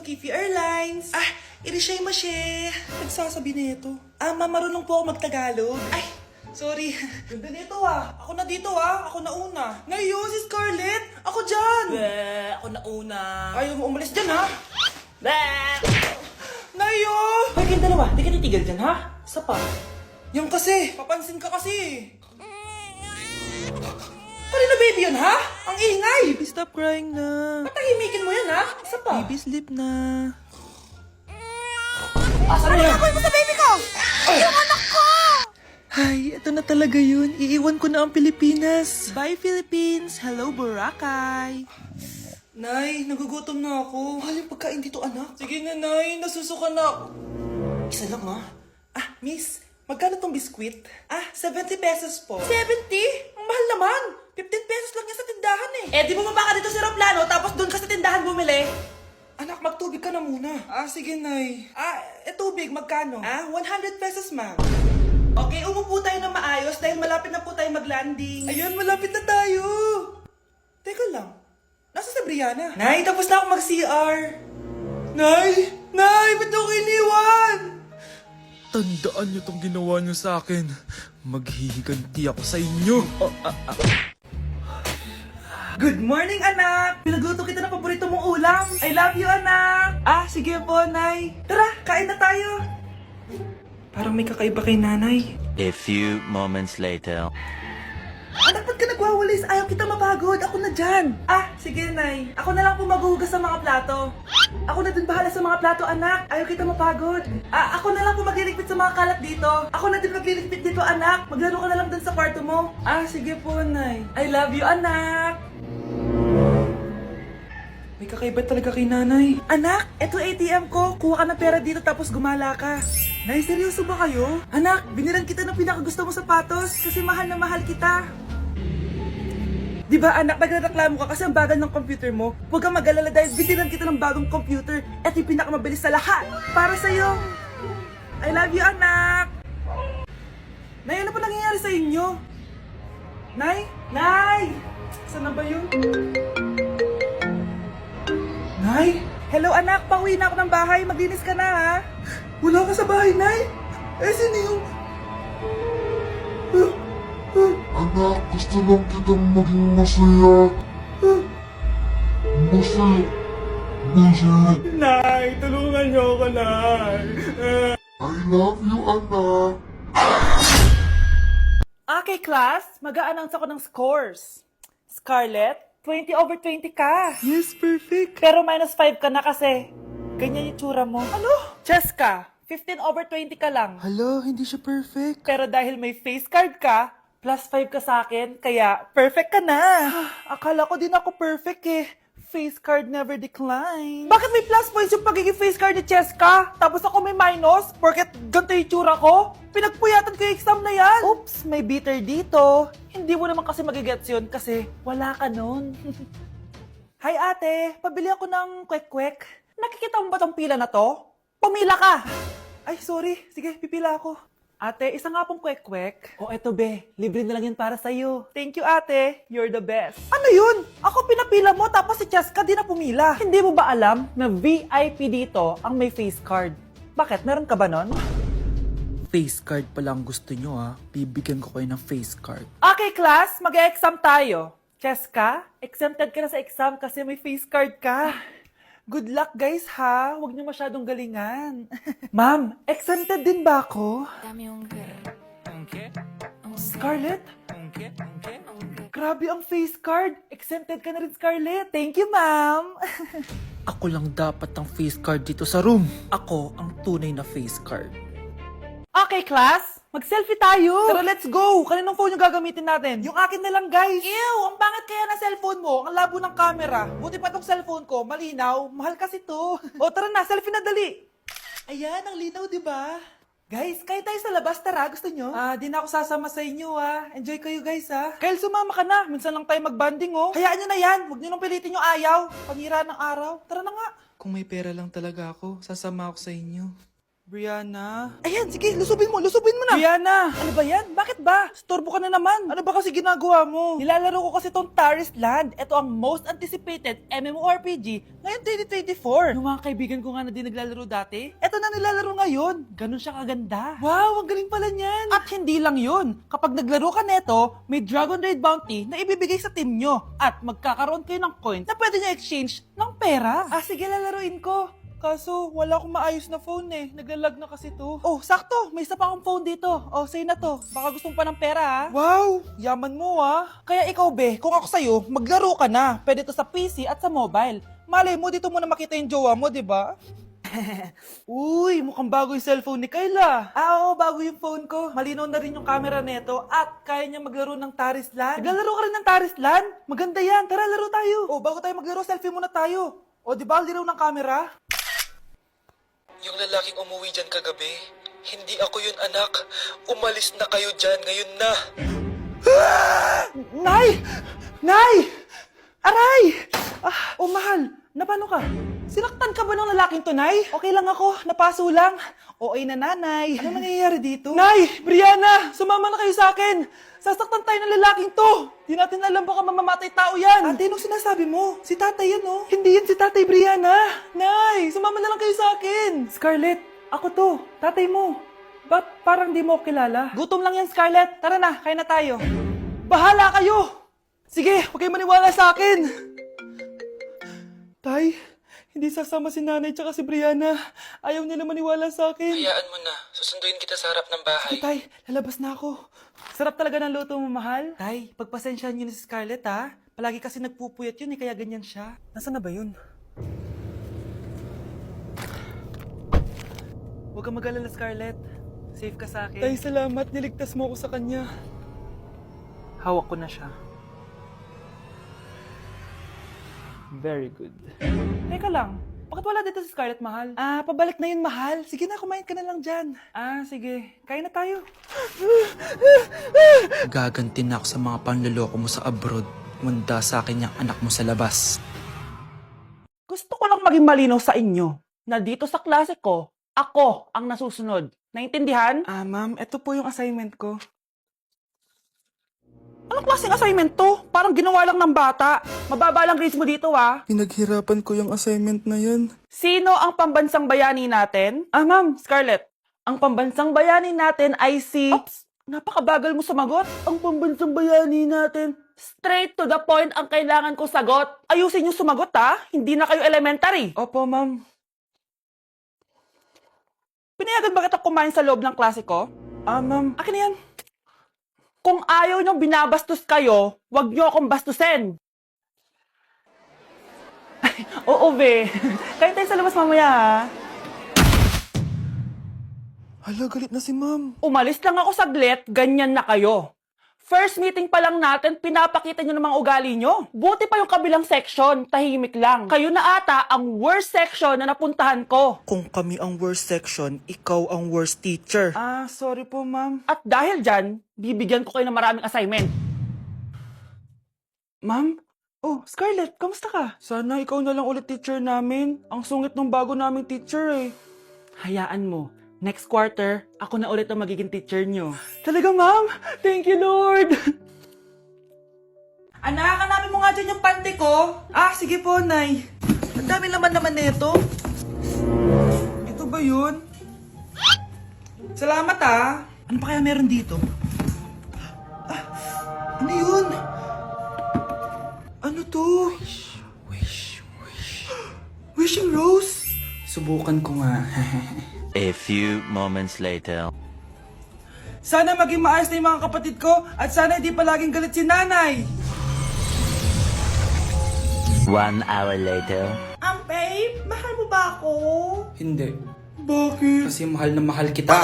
to Kifi Airlines. Irishay mashe. Nagsasabi na ito. Marunong po ako magtagalog. Ay, sorry. Ganda nito Ako na dito Ako na una. Ngayon, si Scarlett. Ako dyan. Ako na una. Ayaw mo umalis dyan Ngayon. Hoy, kayong dalawa. Di ka titigil dyan Isa pa. Yung kasi. Papansin ka kasi. Kanina baby yun Ang ingay. Baby, stop crying na. Patahimikin mo yan Isa pa. Baby, sleep na. Asan na yan? Mo sa baby ko! Yung anak ko! Ay, ito na talaga yun. Iiwan ko na ang Pilipinas. Bye, Philippines. Hello, Boracay. Nay, nagugutom na ako. Mahal yung pagkain dito, anak. Sige na, Nay. Nasusuka na ako. Isa lang, Miss, magkano tong biskwit? 70 pesos po. 70? Ang mahal naman. 15 pesos lang yan sa tindahan di bumaba ka dito sa aeroplano tapos doon ka sa tindahan bumili. Anak, magtubig ka na muna. Sige, Nay. Tubig, magkano? 100 pesos, ma'am. Okay, umupo tayo na maayos dahil malapit na po tayo mag-landing. Ayun, malapit na tayo. Teka lang. Nasa si Brianna? Nay, tapos na ako mag-CR. Nay! Nay, ba't ako iniwan? Tandaan niyo tong ginawa niyo sa akin. Maghihiganti ako sa inyo. Good morning, anak! Pinagluto kita ng paborito mong ulam. I love you, anak! Sige po, Nay. Tara, kain na tayo. Parang may kakaiba kay nanay. A few moments later. Anak, ba't ka nagwawalis? Ayaw kita mapagod. Ako na dyan. Sige, Nay. Ako na lang po maghuhugas sa mga plato. Ako na din bahala sa mga plato, anak. Ayaw kita mapagod. Ako na lang po magliligpit sa mga kalat dito. Ako na din magliligpit dito, anak. Maglaro ka na lang dun sa kwarto mo. Sige po, Nay. I love you, anak. May kakaiba talaga kay nanay. Anak, eto ATM ko. Kuha ka ng pera dito tapos gumala ka. Nay, seryoso ba kayo? Anak, binilan kita ng pinakagusto mo sapatos kasi mahal na mahal kita. Di ba anak, nagreklamo ka kasi ang bagal ng computer mo? Huwag kang mag-alala dahil binilan kita ng bagong computer. Eto yung pinakamabilis sa lahat. Para sa'yo. I love you, anak. Nay, ano pa nangyayari sa inyo? Nay? Nay! Saan na ba yun? Nay? Hello anak, pauwi na ako ng bahay. Maglinis ka na Wala ka sa bahay, Nay? Sino yung... Anak, gusto lang kitang maging masaya. Masaya. Nay, tulungan niyo ako, Nay. I love you, anak. Okay, class. Mag-a-announce ako ng scores. Scarlett, 20/20 ka. Yes, perfect. Pero -5 ka na kasi. Ganyan yung tsura mo. Ano? Cheska, 15/20 ka lang. Hala, hindi siya perfect. Pero dahil may face card ka, +5 ka sa akin, kaya perfect ka na. Akala ko din ako perfect Face card never decline. Bakit may plus points yung pagiging face card ni Cheska? Tapos ako may minus? Porket ganito yung tsura ko? Pinagpuyatan ko yung exam na yan. Oops, may bitter dito. Hindi mo naman kasi magigets yun kasi wala ka nun. Hi ate, pabili ako ng kwek-kwek. Nakikita mo ba tong pila na to? Pumila ka! Ay, sorry. Sige, pipila ako. Ate, isa nga pong kwek-kwek. Eto be, libre na lang yan para sa'yo. Thank you ate, you're the best. Ano yun? Ako pinapila mo tapos si Cheska di na pumila. Hindi mo ba alam na VIP dito ang may face card? Bakit? Meron ka ba nun? Face card pa lang gusto nyo Bibigyan ko kayo ng face card. Okay class, mag-exam tayo. Cheska, exempted ka na sa exam kasi may face card ka. Good luck guys huwag niyo masyadong galingan. Ma'am, exempted din ba ako? Scarlett? Grabe ang face card. Exempted ka na rin, Scarlett. Thank you, ma'am. Ako lang dapat ang face card dito sa room. Ako ang tunay na face card. Okay, class. Mag-selfie tayo. Tara, let's go. Kaninong phone yung gagamitin natin? Yung akin na lang, guys. Ew, ang pangit kaya na cellphone mo. Ang labo ng camera. Buti pa tong cellphone ko. Malinaw. Mahal kasi to. Tara na. Selfie na dali. Ayan, ang linaw, di ba? Guys, kayo tayo sa labas. Tara, gusto nyo? Di na ako sasama sa inyo, Enjoy kayo, guys, Kyle, sumama ka na. Minsan lang tayo mag-banding, Hayaan nyo na yan. Huwag nyo nang pilitin yung ayaw. Pangira ng araw. Tara na nga. Kung may pera lang talaga ako, sasama ako sa inyo. Brianna? Ayan, sige, lusubin mo na. Brianna, ano ba yan? Bakit ba? Storbo ka na naman. Ano ba kasi ginagawa mo? Nilalaro ko kasi tong Taris Land. Ito ang most anticipated MMORPG ngayon 2024. Yung mga kaibigan ko nga na di naglalaro dati, eto na nilalaro ngayon. Ganun siya kaganda. Wow, ang galing pala niyan. At hindi lang yun. Kapag naglaro ka neto, may Dragon Raid Bounty na ibibigay sa team nyo. At magkakaroon kayo ng coins na pwede nyo exchange ng pera. Ah, sige, lalaruin ko. Kaso, wala akong maayos na phone eh. Naglalag na kasi to. Oh, sakto! May isa pa akong phone dito. Oh, sa'yo na to. Baka gusto mo pa ng pera ha? Wow! Yaman mo ha? Kaya ikaw be, kung ako sa'yo, maglaro ka na. Pwede to sa PC at sa mobile. Malay mo, dito mo na makita yung jowa mo, di ba? Uy, mukhang bago yung cellphone ni Kayla. Ah, oo, bago yung phone ko. Malinaw na rin yung camera neto at kaya niya maglaro ng Taris Land. Naglalaro ka rin ng Taris Land? Maganda yan. Tara, laro tayo. Oh, bago tayo maglaro, selfie muna tayo. O, di ba, linaw ng camera? Yung lalaking umuwi dyan kagabi, hindi ako yun anak. Umalis na kayo dyan ngayon na. Nay! Nay! Aray! Ah, oh mahal, napano ka? Sinaktan ka ba ng lalaking to, Nay? Okay lang ako, napaso lang. Okay na nanay. Ano nangyayari dito? Nay! Brianna! Sumama na kayo sa akin! Sasaktan tayo ng lalaking to! Di natin alam baka mamamatay tao yan! Ate, anong sinasabi mo? Si tatay yan, oh. Hindi yan si tatay, Brianna! Nay! Sumama na lang kayo sa akin! Scarlett, ako to. Tatay mo. Ba't parang di mo ako kilala? Gutom lang yan, Scarlett. Tara na, kain na tayo. Bahala kayo! Sige, huwag kayo maniwala sa akin! Tay, hindi sasama si nanay tsaka si Brianna. Ayaw nila maniwala sa akin. Hayaan mo na, susunduin kita sa harap ng bahay. Sige, Tay, lalabas na ako. Sarap talaga ng luto mo, mahal. Tay, pagpasensyahan niyo na si Scarlett, ha? Palagi kasi nagpupuyat yun, kaya ganyan siya. Nasaan na ba yun? Huwag kang mag-alala, Scarlett. Safe ka sa akin. Tay, salamat. Niligtas mo ako sa kanya. Hawak ko na siya. Very good. Teka lang. Bakit wala dito si Scarlett, mahal? Ah, pabalik na yun, mahal. Sige na, kumain ka na lang dyan. Ah, sige. Kain na tayo. Gaganti na ako sa mga panloloko mo sa abroad. Manda sa akin yung anak mo sa labas. Gusto ko lang maging malinaw sa inyo na dito sa klase ko, ako ang nasusunod. Naintindihan? Ah, ma'am, ito po yung assignment ko. Anong klaseng assignment to? Parang ginawa lang ng bata. Mababa lang grades mo dito, ah. Pinaghirapan ko yung assignment na yan. Sino ang pambansang bayani natin? Ah, ma'am, Scarlett. Ang pambansang bayani natin ay si... Oops! Napakabagal mo sumagot. Ang pambansang bayani natin. Straight to the point ang kailangan ko sagot. Ayusin niyo sumagot, ha? Hindi na kayo elementary. Opo, ma'am. Pinayagan ba kita kumain sa loob ng klase ko? Ah, ma'am. Akin na yan. Kung ayaw niyong binabastos kayo, wag niyo akong bastusin. Ay, oo, be. Kain tayo sa labas mamaya, ha? Hala, galit na si ma'am. Umalis lang ako saglit, ganyan na kayo. First meeting pa lang natin, pinapakita niyo ng mga ugali niyo. Buti pa yung kabilang section, tahimik lang. Kayo na ata ang worst section na napuntahan ko. Kung kami ang worst section, ikaw ang worst teacher. Ah, sorry po, ma'am. At dahil dyan, bibigyan ko kayo ng maraming assignment. Ma'am? Oh, Scarlett, kamusta ka? Sana ikaw na lang ulit teacher namin. Ang sungit ng bago naming teacher eh. Hayaan mo. Next quarter, ako na ulit ang magiging teacher nyo. Talaga, ma'am? Thank you, Lord! Anak, hanapin mo nga dyan yung pante ko. Ah, sige po, Nay. Ang dami naman nito. Ito ba yun? Salamat, ah. Ano pa kaya meron dito? Ah, ano yun? Ano to? Wishing Rose? Subukan ko nga. A few moments later. Sana maging maayos na yung mga kapatid ko at sana hindi palaging galit si nanay. 1 hour later. Babe, mahal mo ba ako? Hindi. Bakit? Kasi mahal na mahal kita.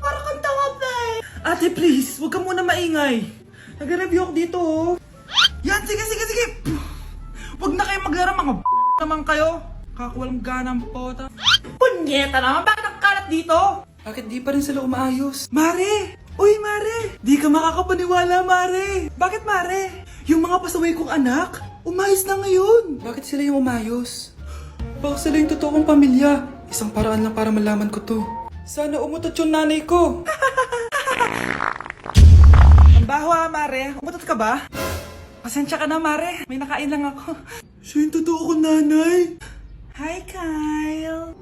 Parang kang tawa, babe. Ate, please, huwag ka muna maingay. Nag-review ako dito, oh. Yan, sige. Huwag na kayo maglaro, mga naman kayo. Kakawalang ganang pota. Punyeta naman, bakit ang kalat dito? Bakit di pa rin sila umaayos? Mare! Uy, Mare! Di ka makakapaniwala, Mare! Bakit, Mare? Yung mga pasaway kong anak, umayos na ngayon. Bakit sila yung umayos? Baka sila yung totoong pamilya. Isang paraan lang para malaman ko to. Sana umutot yung nanay ko. Ang baho Mare. Umutot ka ba? Pasensya ka na, Mare. May nakain lang ako. Siya yung totoo ko, nanay. Hi, Kyle.